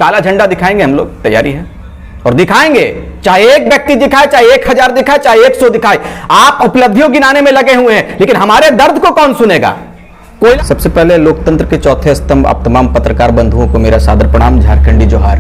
काला झंडा दिखाएंगे हम लोग, तैयारी है और दिखाएंगे, चाहे एक व्यक्ति दिखाए, चाहे 1000 दिखाए, चाहे 100 दिखाए। आप उपलब्धियों गिनाने में लगे हुए हैं, लेकिन हमारे दर्द को कौन सुनेगा? कोई। सबसे पहले लोकतंत्र के चौथे स्तंभ आप तमाम पत्रकार बंधुओं को मेरा सादर प्रणाम, झारखंडी जोहार।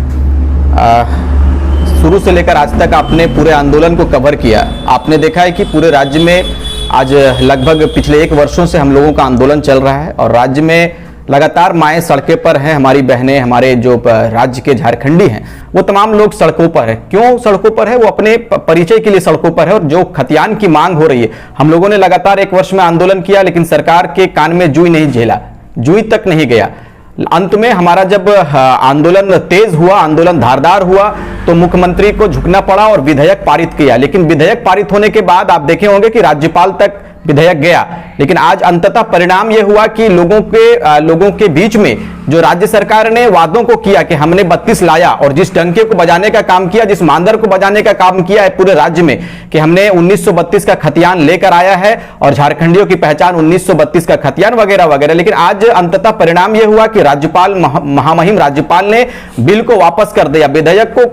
शुरू से लेकर आज तक आपने पूरे आंदोलन को कवर किया। आपने देखा है कि पूरे राज्य में आज लगभग पिछले 1 वर्षों से हम लोगों का आंदोलन चल रहा है और राज्य में लगातार माएँ सड़कों पर हैं, हमारी बहनें, हमारे जो राज्य के झारखंडी हैं वो तमाम लोग सड़कों पर है। क्यों सड़कों पर है? वो अपने परिचय के लिए सड़कों पर है और जो खतियान की मांग हो रही है। हम लोगों ने लगातार 1 वर्ष में आंदोलन किया, लेकिन सरकार के कान में जूई नहीं झेला, जूई तक नहीं गया। अंत में हमारा जब आंदोलन तेज हुआ, आंदोलन धारदार हुआ, तो मुख्यमंत्री को झुकना पड़ा और विधेयक पारित किया। लेकिन विधेयक पारित होने के बाद आप देखे होंगे कि राज्यपाल तक विधेयक गया, लेकिन आज अंततः परिणाम यह हुआ कि लोगों के बीच में जो राज्य सरकार ने वादों को किया कि हमने 32 लाया और जिस डंके को बजाने का काम किया, जिस मांदर को बजाने का काम किया है पूरे राज्य में कि हमने 1932 का खतियान लेकर आया है और झारखंडियों की पहचान 1932 का खतियान वगैरह वगैरह। लेकिन आज अंततः परिणाम यह हुआ कि राज्यपाल, महामहिम राज्यपाल ने बिल को वापस कर दिया, विधेयक को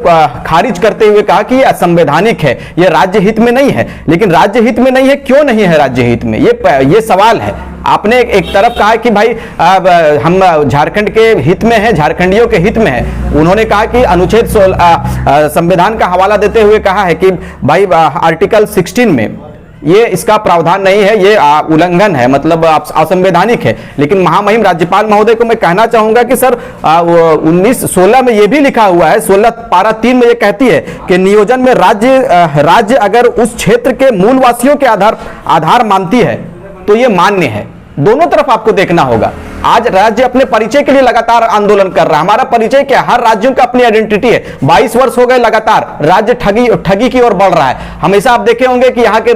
खारिज करते हुए कहा कि यह असंवैधानिक है, यह राज्य हित में नहीं है। लेकिन राज्य हित में नहीं है, क्यों नहीं है राज्य हित में? ये सवाल है। आपने एक तरफ कहा कि भाई हम झारखंड के हित में हैं, झारखंडियों के हित में है। उन्होंने कहा कि अनुच्छेद 16 संविधान का हवाला देते हुए कहा है कि भाई आर्टिकल 16 में ये इसका प्रावधान नहीं है, ये उल्लंघन है, मतलब असंवैधानिक है। लेकिन महामहिम राज्यपाल महोदय को मैं कहना चाहूंगा कि सर 1916 में ये भी लिखा हुआ है, 16 पारा 3 में ये कहती है कि नियोजन में राज्य अगर उस क्षेत्र के मूलवासियों के आधार मानती है तो ये मान्य है। दोनों तरफ आपको देखना होगा। आज राज्य अपने परिचय के लिए लगातार आंदोलन कर रहा है। हमारा परिचय क्या? हर राज्यों का अपनी आइडेंटिटी है। 22 वर्ष हो गए लगातार राज्य ठगी की ओर बढ़ रहा है। हमेशा आप देखे होंगे कि यहाँ के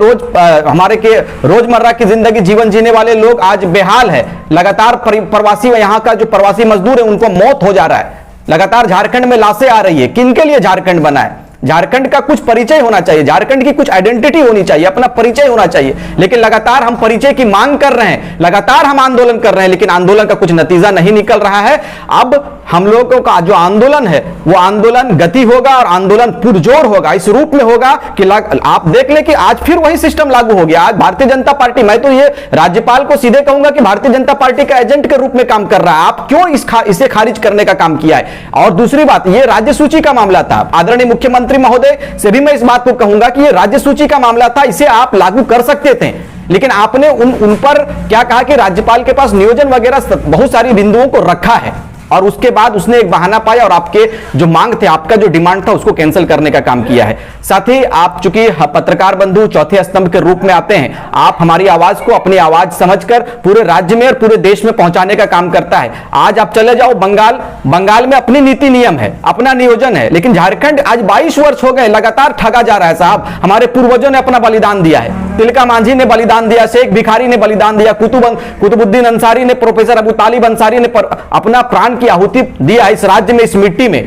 हमारे के रोजमर्रा की जिंदगी जीवन जीने वाले लोग आज बेहाल है। लगातार प्रवासी, यहाँ का जो प्रवासी मजदूर है उनको मौत हो जा रहा है। लगातार झारखंड में लाशें आ रही है। किनके लिए झारखंड बना है? झारखंड का कुछ परिचय होना चाहिए, झारखंड की कुछ आइडेंटिटी होनी चाहिए, अपना परिचय होना चाहिए। लेकिन लगातार हम परिचय की मांग कर रहे हैं, लगातार हम आंदोलन कर रहे हैं, लेकिन आंदोलन का कुछ नतीजा नहीं निकल रहा है। अब हम लोगों का जो आंदोलन है वो आंदोलन गति होगा और आंदोलन पुरजोर होगा। इस रूप में होगा कि आप देख लें कि आज फिर वही सिस्टम लागू हो गया। आज भारतीय जनता पार्टी, मैं तो ये राज्यपाल को सीधे कहूंगा कि भारतीय जनता पार्टी का एजेंट के रूप में काम कर रहा है। आप क्यों इसे खारिज करने का काम किया है? और दूसरी बात, ये राज्य सूची का मामला था। आदरणीय मुख्यमंत्री महोदय से भी मैं इस बात को कहूंगा कि ये राज्य सूची का मामला था, इसे आप लागू कर सकते थे। लेकिन आपने उन पर क्या कहा कि राज्यपाल के पास नियोजन वगैरह बहुत सारी बिंदुओं को रखा है और उसके बाद उसने एक बहाना पाया और आपके जो मांग थे, आपका जो डिमांड था उसको कैंसिल करने का काम किया है। साथ ही आप चूंकि पत्रकार बंधु चौथे स्तंभ के रूप में आते हैं, आप हमारी आवाज को अपनी आवाज समझकर पूरे राज्य में और पूरे देश में पहुंचाने का काम करता है। आज आप चले जाओ बंगाल में अपनी नीति नियम है, अपना नियोजन है, लेकिन झारखंड आज 22 वर्ष हो गए लगातार ठगा जा रहा है। साहब, हमारे पूर्वजों ने अपना बलिदान दिया है, तिलका मांझी ने बलिदान दिया, शेख भिखारी ने बलिदान दिया, कुतुबुद्दीन अंसारी ने, प्रोफेसर अबू तालिब अंसारी ने अपना प्राण की आहुति दिया इस राज्य में, इस मिट्टी में।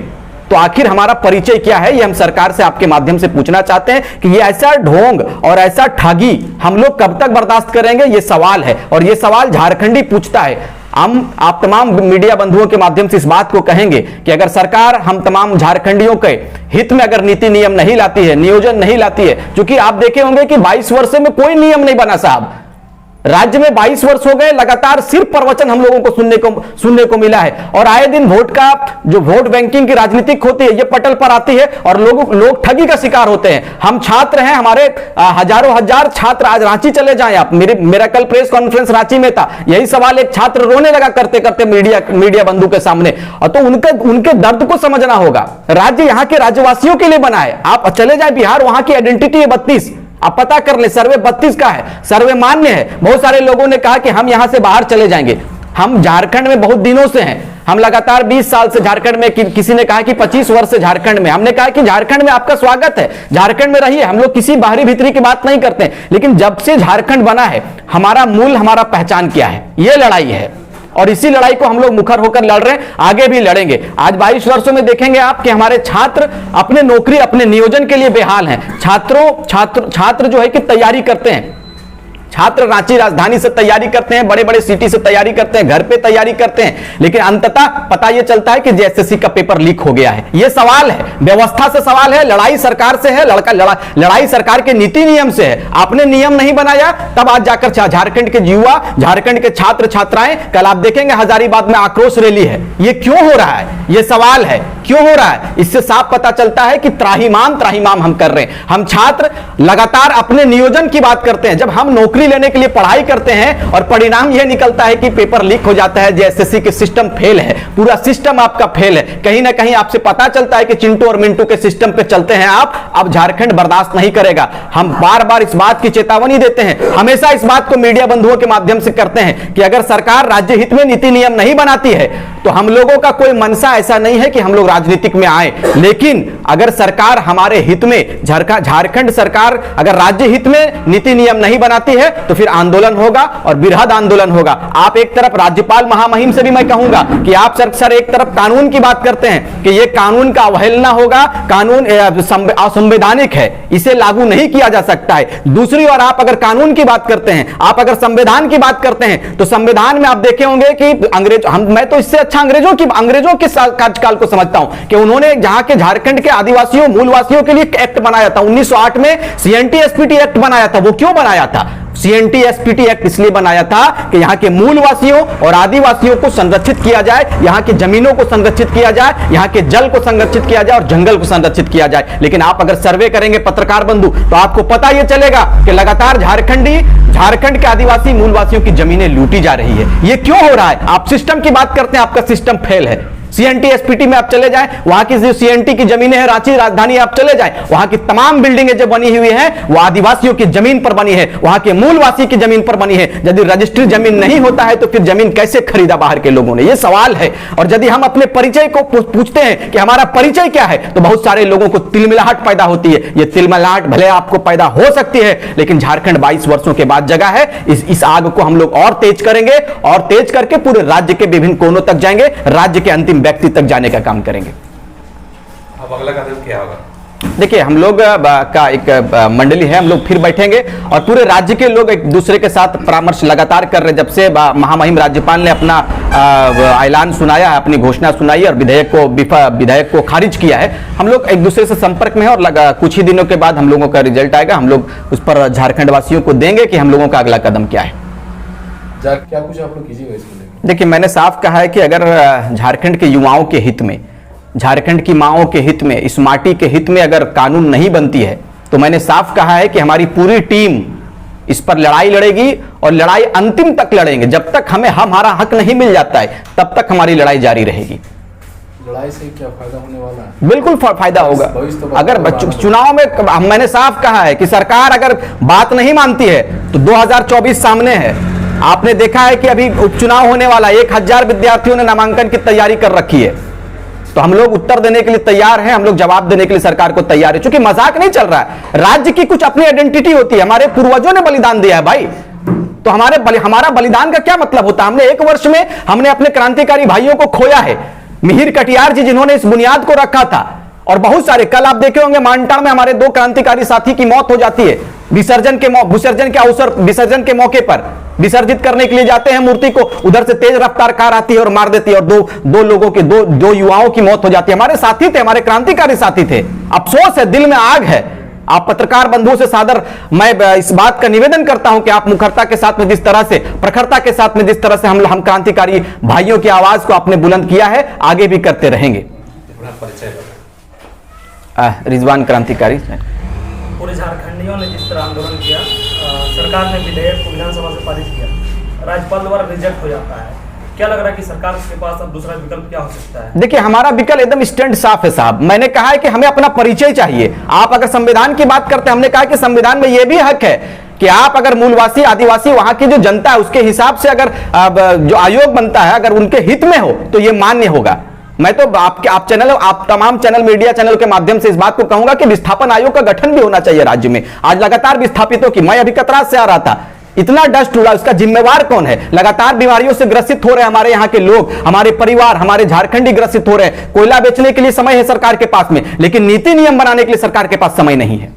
तो आखिर हमारा परिचय क्या है? ये हम सरकार से आपके माध्यम से पूछना चाहते हैं कि ये ऐसा ढोंग और ऐसा ठगी हम लोग कब तक बर्दाश्त करेंगे? ये सवाल है और ये सवाल झारखंडी पूछता है। आप तमाम मीडिया बंधुओं के माध्यम से इस बात को कहेंगे कि अगर सरकार हम तमाम झारखंडियों के हित में अगर नीति नियम नहीं लाती है, नियोजन नहीं लाती है, क्योंकि आप देखे होंगे कि 22 वर्ष में कोई नियम नहीं बना साहब। राज्य में 22 वर्ष हो गए लगातार सिर्फ प्रवचन हम लोगों को सुनने को मिला है और आए दिन वोट का जो वोट बैंकिंग की राजनीतिक होती है ये पटल पर आती है और लोग ठगी का शिकार होते हैं। हम छात्र हैं, हमारे हजार छात्र, आज रांची चले जाएं आप, मेरा कल प्रेस कॉन्फ्रेंस रांची में था, यही सवाल एक छात्र रोने लगा करते करते मीडिया बंधु के सामने। और तो उनके दर्द को समझना होगा। राज्य यहाँ के राज्यवासियों के लिए बना है। आप चले जाए बिहार, वहां की आइडेंटिटी है 32, आप पता कर ले, सर्वे 32 का है, सर्वे मान्य है। बहुत सारे लोगों ने कहा कि हम यहां से बाहर चले जाएंगे। हम झारखंड में बहुत दिनों से हैं, हम लगातार 20 साल से झारखंड में, किसी ने कहा कि 25 वर्ष से झारखंड में। हमने कहा कि झारखंड में आपका स्वागत है, झारखंड में रहिए, हम लोग किसी बाहरी भीतरी की बात नहीं करते। लेकिन जब से झारखंड बना है, हमारा मूल, हमारा पहचान क्या है, ये लड़ाई है और इसी लड़ाई को हम लोग मुखर होकर लड़ रहे हैं, आगे भी लड़ेंगे। आज 22 वर्षों में देखेंगे आप कि हमारे छात्र अपने नौकरी, अपने नियोजन के लिए बेहाल हैं। छात्र जो है कि तैयारी करते हैं, छात्र रांची राजधानी से तैयारी करते हैं, बड़े बड़े सिटी से तैयारी करते हैं, घर पे तैयारी करते हैं, लेकिन अंततः पता यह चलता है कि जेएसएससी का पेपर लीक हो गया है। यह सवाल है, व्यवस्था से सवाल है, लड़ाई सरकार से है, लड़ाई सरकार के नीति नियम से है। आपने नियम नहीं बनाया, तब आज जाकर झारखंड के युवा, झारखंड के छात्र छात्राएं, कल आप देखेंगे हजारीबाग में आक्रोश रैली है। यह क्यों हो रहा है? यह सवाल है, क्यों हो रहा है? इससे साफ पता चलता है कि त्राहिमाम हम कर रहे हैं। हम छात्र लगातार अपने नियोजन की बात करते हैं। जब हम नौकरी लेने के लिए पढ़ाई करते हैं और परिणाम यह निकलता है कि पेपर लीक हो जाता है, जेएसएससी के सिस्टम फेल है, पूरा सिस्टम आपका फेल है। कहीं ना कहीं आपसे पता चलता है कि चिंटू और मिंटू के सिस्टम पे चलते हैं आप, अब झारखंड बर्दाश्त नहीं करेगा। हम बार बार इस बात की चेतावनी देते हैं, हमेशा इस बात को मीडिया बंधुओं के माध्यम से करते हैं कि अगर सरकार राज्य हित में नीति नियम नहीं बनाती है तो हम लोगों का कोई मनसा ऐसा नहीं है कि हम लोग राजनीतिक में आए, लेकिन अगर सरकार हमारे हित में, झारखंड सरकार अगर राज्य हित में नीति नियम नहीं बनाती है तो फिर आंदोलन होगा और बृहद आंदोलन होगा। आप एक तरफ राज्यपाल महामहिम से भी मैं कहूंगा कि आप सर एक तरफ कानून की बात करते हैं कि यह कानून का अवहेलना होगा, कानून असंवैधानिक है, इसे लागू नहीं किया जा सकता है। दूसरी ओर आप अगर कानून की बात करते हैं, आप अगर संविधान की बात करते हैं, तो संविधान में आप देखे होंगे कि मैं तो इससे अच्छा अंग्रेजों के कार्यकाल को समझता हूं कि उन्होंने जहां के झारखंड के आदिवासियों, मूलवासियों के लिए एक्ट बनाया था। 1908 में सीएनटी एसपीटी एक्ट बनाया था। वो क्यों बनाया था? सीएनटी एसपीटी एक्ट इसलिए बनाया था कि यहां के मूलवासियों और आदिवासियों को संरक्षित किया जाए, यहां की जमीनों को संरक्षित किया जाए, यहां के जल को संरक्षित किया जाए और जंगल को संरक्षित किया जाए। लेकिन आप अगर सर्वे करेंगे पत्रकार बंधु तो आपको पता यह चलेगा कि लगातार झारखंड के आदिवासी मूलवासियों की जमीनें लूटी जा रही है। यह क्यों हो रहा है? आप सिस्टम की बात करते हैं, आपका सिस्टम फेल है। सीएनटी एसपीटी में आप चले जाएं, वहां की जो सीएनटी की जमीनें हैं, रांची राजधानी आप चले जाएं, वहां की तमाम बिल्डिंगें जो बनी हुई हैं वो आदिवासियों की जमीन पर बनी है, वहां के मूलवासी की जमीन पर बनी है। यदि रजिस्ट्री जमीन नहीं होता है तो फिर जमीन कैसे खरीदा बाहर के लोगों ने? यह सवाल है। और यदि हम अपने परिचय को पूछते हैं कि हमारा परिचय क्या है, तो बहुत सारे लोगों को तिलमिलाहट पैदा होती है। यह तिलमिलाहट भले आपको पैदा हो सकती है, लेकिन झारखंड 22 वर्षों के बाद जगह है। इस आग को हम लोग और तेज करेंगे और तेज करके पूरे राज्य के विभिन्न कोनों तक जाएंगे, राज्य के अंतिम व्यक्ति तक जाने का काम करेंगे। अब अगला कदम क्या होगा? देखिए, हम लोग का एक मंडली है, हम लोग फिर बैठेंगे और पूरे राज्य के लोग एक दूसरे के साथ परामर्श लगातार कर रहे हैं। जब से महामहिम राज्यपाल ने अपना ऐलान सुनाया है, अपनी घोषणा सुनाई है और विधेयक को खारिज किया है, हम लोग एक दूसरे से संपर्क में हैं और कुछ ही दिनों के बाद हम लोगों का रिजल्ट आएगा। हम लोग उस पर झारखंड वासियों को देंगे कि हम लोगों का अगला कदम क्या है। क्या कुछ आप लोग कीजिएगा इसको लेकर? देखिए, मैंने साफ कहा है कि अगर झारखंड के युवाओं के हित में, झारखंड की माओं के हित में, इस माटी के हित में अगर कानून नहीं बनती है तो मैंने साफ कहा है कि हमारी पूरी टीम इस पर लड़ाई लड़ेगी और लड़ाई अंतिम तक लड़ेंगे। जब तक हमारा हक नहीं मिल जाता है तब तक हमारी लड़ाई जारी रहेगी। लड़ाई से क्या फायदा होने वाला है? बिल्कुल फायदा होगा। अगर चुनाव में मैंने साफ कहा है कि सरकार अगर बात नहीं मानती है तो 2024 सामने है। आपने देखा है कि अभी उपचुनाव होने वाला है, 1000 विद्यार्थियों ने नामांकन की तैयारी कर रखी है। तो हम लोग उत्तर देने के लिए तैयार हैं, हम लोग जवाब देने के लिए सरकार को तैयार है, क्योंकि मजाक नहीं चल रहा है। राज्य की कुछ अपनी आइडेंटिटी होती है, हमारे पूर्वजों ने बलिदान दिया है भाई, तो हमारा बलिदान का क्या मतलब होता है? हमने 1 वर्ष में हमने अपने क्रांतिकारी भाइयों को खोया है। मिहिर कटियार जी जिन्होंने इस बुनियाद को रखा था, और बहुत सारे, कल आप देखे होंगे मानटाण में हमारे 2 क्रांतिकारी साथी की मौत हो जाती है विसर्जन के मौके पर। विसर्जित करने के लिए जाते हैं मूर्ति को, उधर से तेज रफ्तार कार आती है और मार देती है और दो युवाओं की मौत हो जाती है। हमारे साथी थे, हमारे क्रांतिकारी साथी थे। अफसोस है, दिल में आग है। आप पत्रकार बंधुओं से सादर मैं इस बात का निवेदन करता हूं कि आप मुखरता के साथ में जिस तरह से, प्रखरता के साथ में जिस तरह से हम क्रांतिकारी भाइयों की आवाज को आपने बुलंद किया है, आगे भी करते रहेंगे। रिजवान क्रांतिकारी। पूरे झारखंडियों ने जिस तरह आंदोलन किया, सरकार ने विधेयक को विधानसभा से पारित किया, राज्यपाल द्वारा रिजेक्ट हो जाता है, क्या लग रहा है कि सरकार के पास अब दूसरा विकल्प क्या हो सकता है? देखिए, हमारा विकल्प एकदम स्टैंड साफ है साहब। मैंने कहा है कि हमें अपना परिचय चाहिए। आप अगर संविधान की बात करते हैं, हमने कहा कि संविधान में यह भी हक है कि आप अगर मूलवासी, आदिवासी, वहां की जो जनता है उसके हिसाब से अगर जो आयोग बनता है अगर उनके हित में हो तो यह मान्य होगा। मैं तो आप तमाम चैनल, मीडिया चैनल के माध्यम से इस बात को कहूंगा कि विस्थापन आयोग का गठन भी होना चाहिए राज्य में। आज लगातार विस्थापितों की, मैं अभी कतरास से आ रहा था, इतना डस्ट उड़ा, उसका जिम्मेवार कौन है? लगातार बीमारियों से ग्रसित हो रहे हैं हमारे यहाँ के लोग, हमारे परिवार, हमारे झारखंडी ग्रसित हो रहे हैं। कोयला बेचने के लिए समय है सरकार के पास में, लेकिन नीति नियम बनाने के लिए सरकार के पास समय नहीं है।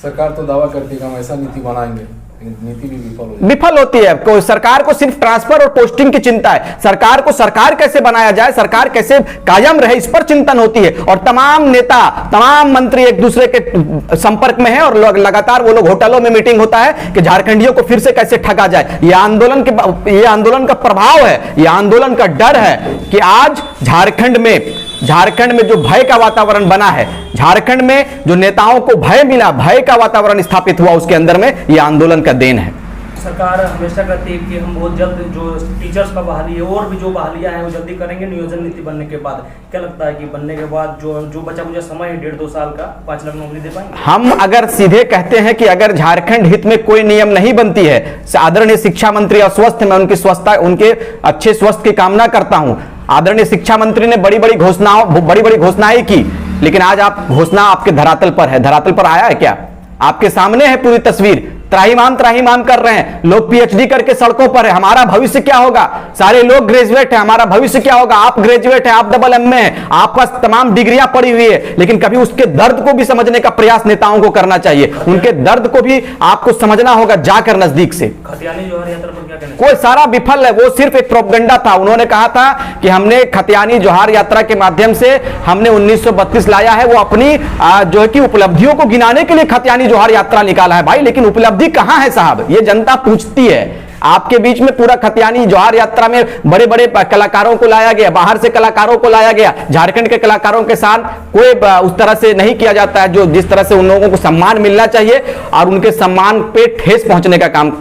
सरकार तो दावा करती है कि हम ऐसा नीति बनाएंगे, नीति भी विफल होती है। कोई सरकार को सिर्फ ट्रांसफर और पोस्टिंग की चिंता है, सरकार को सरकार कैसे बनाया जाए, सरकार कैसे कायम रहे, इस पर चिंतन होती है। और तमाम नेता, तमाम मंत्री एक दूसरे के संपर्क में है और लगातार वो लोग होटलों में मीटिंग होता है कि झारखंडियों को फिर से कैसे ठगा जाए। ये आंदोलन का प्रभाव है, ये आंदोलन का डर है कि आज झारखंड में जो भय का वातावरण बना है, झारखंड में जो नेताओं को भय मिला, भय का वातावरण स्थापित हुआ, उसके अंदर में यह आंदोलन का देन है। सरकार हमेशा कहती है कि हम बहुत जल्द जो टीचर्स का बहाली है और भी जो बहालियां हैं वो जल्दी करेंगे नियोजन नीति बनने के बाद। क्या लगता है कि बनने के बाद जो बचा मुझे समय है 1.5-2 साल का 5 लाख नौकरी दे पाएंगे? हम अगर सीधे कहते हैं कि अगर झारखंड हित में कोई नियम नहीं बनती है, आदरणीय शिक्षा मंत्री अस्वस्थ, मैं उनकी स्वस्थता, उनके अच्छे स्वास्थ्य की कामना करता हूं। आदरणीय शिक्षा मंत्री ने बड़ी बड़ी घोषणाएं की, लेकिन आज आप घोषणा आपके धरातल पर है, धरातल पर आया है क्या? आपके सामने है पूरी तस्वीर, त्राहिमाम कर रहे हैं लोग, पीएचडी करके सड़कों पर है। हमारा भविष्य क्या होगा? सारे लोग ग्रेजुएट हैं, हमारा भविष्य क्या होगा? आप ग्रेजुएट हैं, आप डबल एमए हैं, आपके पास तमाम डिग्रियां पड़ी हुई है, लेकिन कभी उसके दर्द को भी समझने का प्रयास नेताओं को करना चाहिए। उनके दर्द को भी आपको समझना होगा जाकर नजदीक से। खतियानी जोहार यात्रा पर क्या कहना? कोई सारा विफल है, वो सिर्फ एक प्रोपगेंडा था। उन्होंने कहा था कि हमने खतियानी जोहार यात्रा के माध्यम से हमने 1932 लाया है, वो अपनी जो है कि उपलब्धियों को गिनाने के लिए खतियानी जोहार यात्रा निकाला है भाई, लेकिन उपलब्धि कहां है साहब? ये जनता पूछती है। आपके बीच में पूरा खतियानी जोहार यात्रा में बड़े बड़े कलाकारों को लाया गया, बाहर से कलाकारों को लाया गया, झारखंड के कलाकारों के साथ कोई उस तरह से नहीं किया जाता है जो जिस तरह से उन लोगों को सम्मान मिलना चाहिए, और उनके सम्मान पे ठेस पहुंचने का काम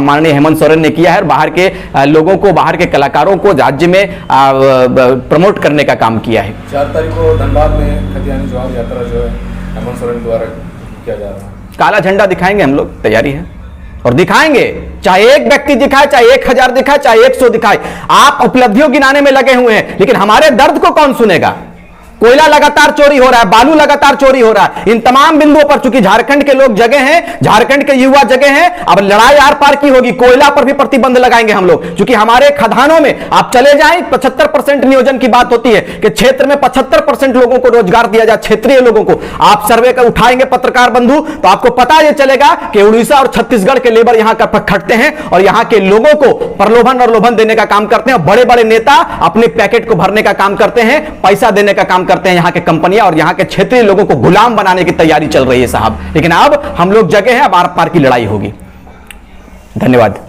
माननीय हेमंत सोरेन ने किया है। और बाहर के लोगों को, बाहर के कलाकारों को राज्य में प्रमोट करने का काम किया है। 4 तारीख को धनबाद में खतियानी जोहार यात्रा जो है हेमंत सोरेन द्वारा किया जा रहा है। काला झंडा दिखाएंगे हम लोग, तैयारी है और दिखाएंगे, चाहे एक व्यक्ति दिखाए, चाहे 1000 दिखाए, चाहे 100 दिखाए। आप उपलब्धियों गिनाने में लगे हुए हैं, लेकिन हमारे दर्द को कौन सुनेगा? कोयला लगातार चोरी हो रहा है, बालू लगातार चोरी हो रहा है। इन तमाम बिंदुओं पर चूंकि झारखंड के लोग जगह हैं, झारखंड के युवा जगह हैं, अब लड़ाई आर पार की होगी। कोयला पर भी प्रतिबंध लगाएंगे हम लोग, क्योंकि हमारे खदानों में आप चले जाएं, 75% नियोजन की बात होती है कि क्षेत्र में 75% लोगों को रोजगार दिया जाए, क्षेत्रीय लोगों को। आप सर्वे कर उठाएंगे पत्रकार बंधु, तो आपको पता यह चलेगा कि उड़ीसा और छत्तीसगढ़ के लेबर यहां का खटते हैं और यहां के लोगों को प्रलोभन और लोभन देने का काम करते हैं। बड़े बड़े नेता अपने पैकेट को भरने का काम करते हैं, पैसा देने का काम करते हैं यहां के कंपनियां, और यहां के क्षेत्रीय लोगों को गुलाम बनाने की तैयारी चल रही है साहब। लेकिन अब हम लोग जगह हैं, अब आर पार की लड़ाई होगी। धन्यवाद।